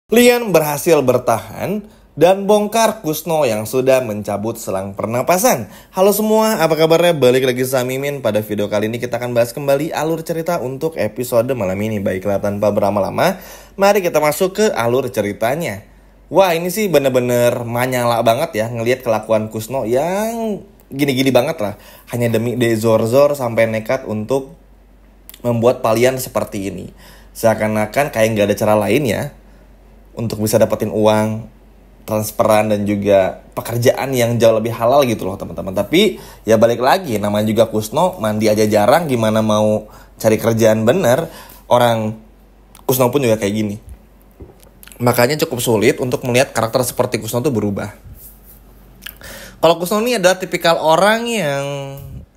Lian berhasil bertahan dan bongkar Kusno yang sudah mencabut selang pernapasan. Halo semua, apa kabarnya? Balik lagi sama Mimin. Pada video kali ini kita akan bahas kembali alur cerita untuk episode malam ini. Baiklah, tanpa berlama-lama, mari kita masuk ke alur ceritanya. Wah, ini sih bener-bener manyala banget ya ngelihat kelakuan Kusno yang gini-gini banget lah. Hanya demi Zor-Zor sampai nekat untuk membuat Palian seperti ini. Seakan-akan kayak nggak ada cara lain ya untuk bisa dapetin uang, transferan, dan juga pekerjaan yang jauh lebih halal gitu loh teman-teman. Tapi ya balik lagi, namanya juga Kusno, mandi aja jarang, gimana mau cari kerjaan bener. Orang Kusno pun juga kayak gini. Makanya cukup sulit untuk melihat karakter seperti Kusno tuh berubah. Kalau Kusno ini adalah tipikal orang yang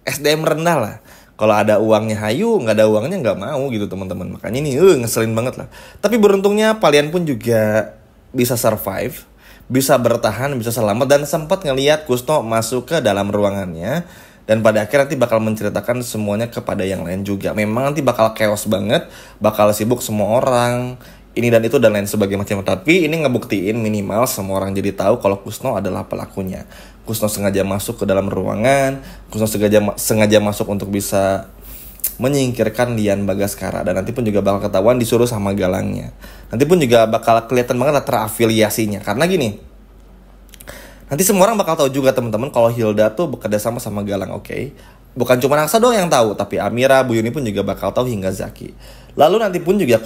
SDM rendah lah. Kalau ada uangnya hayu, nggak ada uangnya nggak mau gitu teman-teman. Makanya ini ngeselin banget lah. Tapi beruntungnya Palian pun juga bisa survive, bisa bertahan, bisa selamat, dan sempat ngelihat Kusno masuk ke dalam ruangannya. Dan pada akhirnya nanti bakal menceritakan semuanya kepada yang lain juga. Memang nanti bakal chaos banget, bakal sibuk semua orang, ini dan itu dan lain sebagainya macam. Tapi ini ngebuktiin minimal semua orang jadi tahu kalau Kusno adalah pelakunya. Kusno sengaja masuk ke dalam ruangan, Kusno sengaja masuk untuk bisa menyingkirkan Lian Bagaskara. Dan nanti pun juga bakal ketahuan disuruh sama Galangnya. Nanti pun juga bakal kelihatan banget terafiliasinya. Karena gini, nanti semua orang bakal tahu juga teman-teman kalau Hilda tuh bekerja sama Galang, oke? Bukan cuma Naksa doang yang tahu, tapi Amira, Bu Yuni pun juga bakal tahu hingga Zaki. Lalu nanti pun juga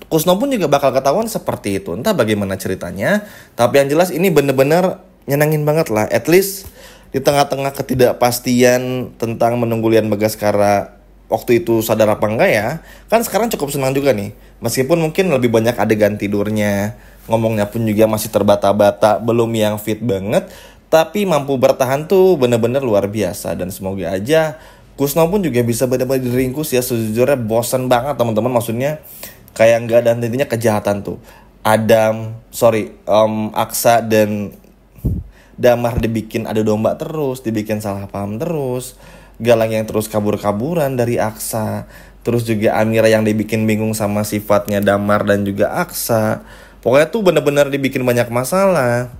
Kusno pun juga bakal ketahuan seperti itu. Entah bagaimana ceritanya, tapi yang jelas ini bener-bener nyenengin banget lah. At least di tengah-tengah ketidakpastian tentang menunggu Lian Bagaskara waktu itu sadar apa enggak ya, kan sekarang cukup senang juga nih. Meskipun mungkin lebih banyak adegan tidurnya, ngomongnya pun juga masih terbata-bata, belum yang fit banget, tapi mampu bertahan tuh bener-bener luar biasa. Dan semoga aja Kusno pun juga bisa bener-bener diringkus ya. Sejujurnya bosan banget teman-teman, maksudnya kayak nggak ada hentinya kejahatan tuh. Aksa dan Damar dibikin adu domba terus, dibikin salah paham terus. Galang yang terus kabur-kaburan dari Aksa. Terus juga Amira yang dibikin bingung sama sifatnya Damar dan juga Aksa. Pokoknya tuh bener-bener dibikin banyak masalah.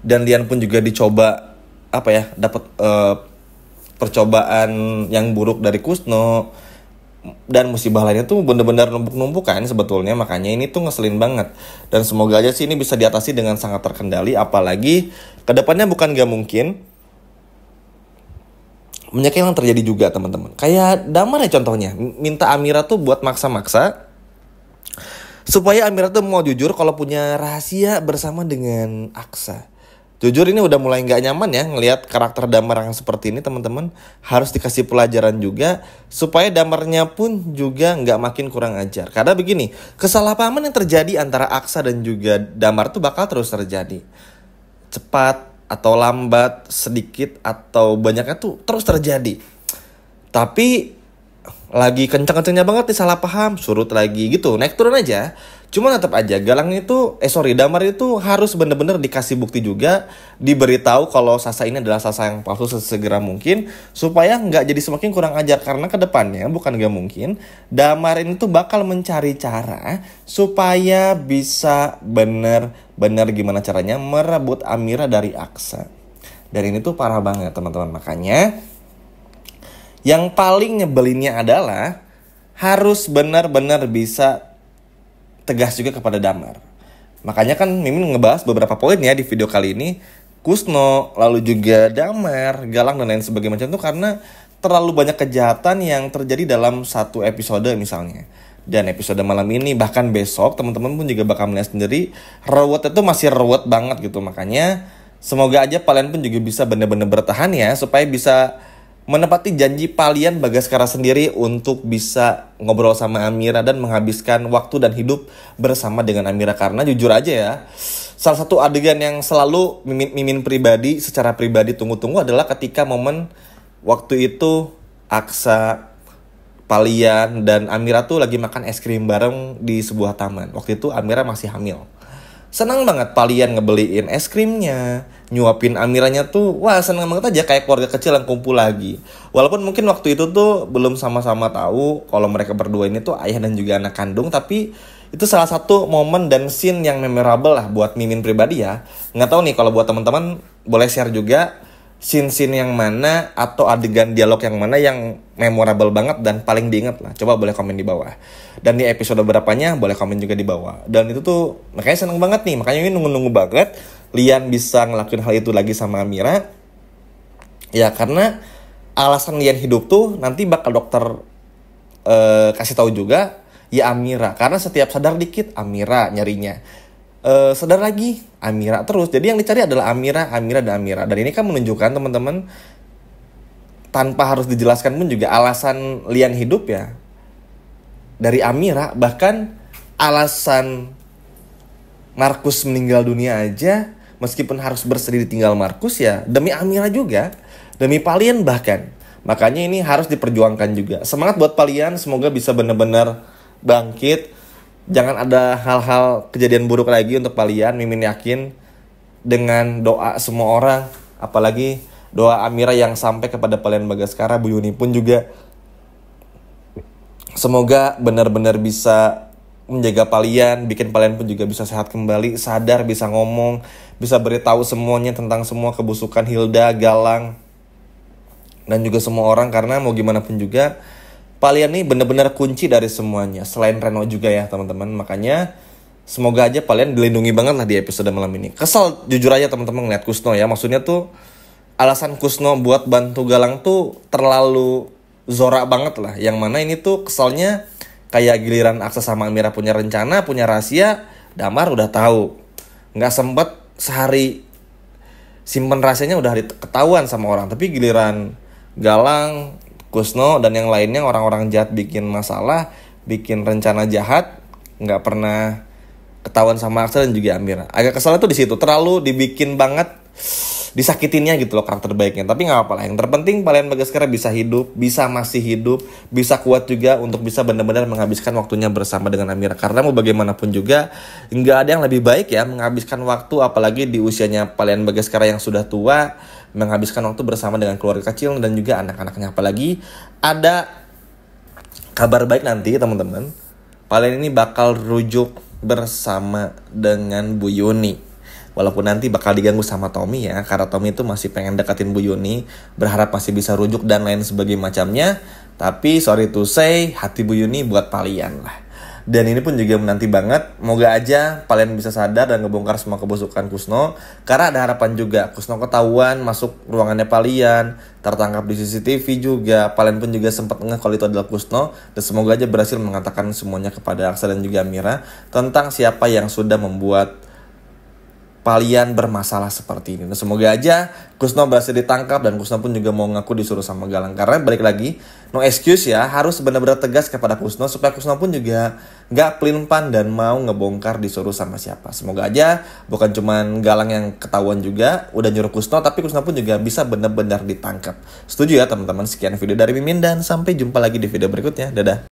Dan Lian pun juga dicoba dapat percobaan yang buruk dari Kusno. Dan musibah lainnya tuh bener-bener numpuk-numpuk kan sebetulnya. Makanya ini tuh ngeselin banget. Dan semoga aja sih ini bisa diatasi dengan sangat terkendali. Apalagi kedepannya bukan gak mungkin banyak yang terjadi juga teman-teman. Kayak Damar ya contohnya, minta Amira tuh buat maksa-maksa supaya Amira tuh mau jujur kalau punya rahasia bersama dengan Aksa. Jujur ini udah mulai gak nyaman ya ngelihat karakter Damar yang seperti ini teman-teman. Harus dikasih pelajaran juga supaya Damarnya pun juga gak makin kurang ajar. Karena begini, kesalahpahaman yang terjadi antara Aksa dan juga Damar tuh bakal terus terjadi. Cepat atau lambat, sedikit atau banyaknya tuh terus terjadi. Tapi lagi kencang-kencangnya banget nih salah paham, surut lagi gitu, naik turun aja. Cuma tetap aja Damar itu harus bener-bener dikasih bukti juga, diberitahu kalau Sasa ini adalah Sasa yang palsu sesegera mungkin, supaya nggak jadi semakin kurang ajar. Karena kedepannya bukan nggak mungkin Damar ini tuh bakal mencari cara supaya bisa bener-bener gimana caranya merebut Amira dari Aksa. Dan ini tuh parah banget teman-teman. Makanya yang paling nyebelinnya adalah harus benar-benar bisa tegas juga kepada Damar. Makanya kan Mimin ngebahas beberapa poin ya di video kali ini. Kusno, lalu juga Damar, Galang, dan lain sebagainya macam itu karena terlalu banyak kejahatan yang terjadi dalam satu episode misalnya. Dan episode malam ini bahkan besok teman-teman pun juga bakal melihat sendiri, ruwet itu masih ruwet banget gitu. Makanya semoga aja Palian pun juga bisa benar-benar bertahan ya, supaya bisa menepati janji Palian Bagaskara sendiri untuk bisa ngobrol sama Amira dan menghabiskan waktu dan hidup bersama dengan Amira. Karena jujur aja ya, salah satu adegan yang selalu Mimin pribadi, secara pribadi tunggu-tunggu adalah ketika momen waktu itu Aksa, Palian, dan Amira tuh lagi makan es krim bareng di sebuah taman. Waktu itu Amira masih hamil. Senang banget Palian ngebeliin es krimnya, nyuapin Amiranya tuh, wah senang banget aja kayak keluarga kecil yang kumpul lagi. Walaupun mungkin waktu itu tuh belum sama-sama tahu kalau mereka berdua ini tuh ayah dan juga anak kandung, tapi Itu salah satu momen dan scene yang memorable lah buat Mimin pribadi ya. Nggak tahu nih kalau buat teman-teman boleh share juga scene-scene yang mana atau adegan dialog yang mana yang memorable banget dan paling diingat lah. Coba boleh komen di bawah. Dan di episode berapanya boleh komen juga di bawah. Dan itu tuh makanya seneng banget nih. Makanya ini nunggu-nunggu banget Lian bisa ngelakuin hal itu lagi sama Amira. Ya karena alasan Lian hidup tuh nanti bakal dokter kasih tahu juga ya Amira. Karena setiap sadar dikit Amira nyarinya. Sadar lagi Amira terus. Jadi yang dicari adalah Amira dan Amira. Dan ini kan menunjukkan teman-teman tanpa harus dijelaskan pun juga alasan Lian hidup ya dari Amira. Bahkan alasan Markus meninggal dunia aja meskipun harus bersedih ditinggal Markus ya demi Amira juga, demi Palian bahkan. Makanya ini harus diperjuangkan juga. Semangat buat Palian, semoga bisa benar-benar bangkit. Jangan ada hal-hal kejadian buruk lagi untuk Palian. Mimin yakin dengan doa semua orang, apalagi doa Amira yang sampai kepada Palian Bagaskara, Bu Yuni pun juga semoga benar-benar bisa menjaga Palian, bikin Palian pun juga bisa sehat kembali, sadar, bisa ngomong, bisa beritahu semuanya tentang semua kebusukan Hilda, Galang, dan juga semua orang. Karena mau gimana pun juga Palian nih benar-benar kunci dari semuanya. Selain Reno juga ya teman-teman. Makanya semoga aja Palian dilindungi banget lah di episode malam ini. Kesel jujur aja teman-teman ngeliat Kusno ya. Maksudnya tuh alasan Kusno buat bantu Galang tuh terlalu Zora banget lah. Yang mana ini tuh keselnya kayak giliran Aksa sama Amira punya rencana, punya rahasia, Damar udah tahu. Nggak sempet sehari simpen rahasianya udah ketahuan sama orang. Tapi giliran Galang, Kusno, dan yang lainnya orang-orang jahat bikin masalah, bikin rencana jahat, nggak pernah ketahuan sama Aksa dan juga Amira. Agak kesal tuh di situ, terlalu dibikin banget, disakitinnya gitu loh karakter baiknya. Tapi nggak apa-apa lah. Yang terpenting Palian Bagaskara bisa hidup, bisa masih hidup, bisa kuat juga untuk bisa benar-benar menghabiskan waktunya bersama dengan Amira. Karena mau bagaimanapun juga nggak ada yang lebih baik ya menghabiskan waktu, apalagi di usianya Palian Bagaskara yang sudah tua, menghabiskan waktu bersama dengan keluarga kecil dan juga anak-anaknya. Apalagi ada kabar baik nanti teman-teman, Palian ini bakal rujuk bersama dengan Bu Yuni. Walaupun nanti bakal diganggu sama Tommy ya, karena Tommy itu masih pengen deketin Bu Yuni, berharap masih bisa rujuk dan lain sebagainya macamnya. Tapi sorry to say, hati Bu Yuni buat Palian lah. Dan ini pun juga menanti banget. Moga aja Palian bisa sadar dan ngebongkar semua kebusukan Kusno. Karena ada harapan juga Kusno ketahuan masuk ruangannya Palian, tertangkap di CCTV juga. Palian pun juga sempat ngeh kalau itu adalah Kusno. Dan semoga aja berhasil mengatakan semuanya kepada Aksa dan juga Amira tentang siapa yang sudah membuat Palian bermasalah seperti ini. Nah, semoga aja Kusno berhasil ditangkap dan Kusno pun juga mau ngaku disuruh sama Galang. Karena balik lagi, no excuse ya, harus benar-benar tegas kepada Kusno supaya Kusno pun juga gak pelin-pan dan mau ngebongkar disuruh sama siapa. Semoga aja bukan cuman Galang yang ketahuan juga udah nyuruh Kusno, tapi Kusno pun juga bisa benar-benar ditangkap. Setuju ya teman-teman? Sekian video dari Mimin dan sampai jumpa lagi di video berikutnya. Dadah.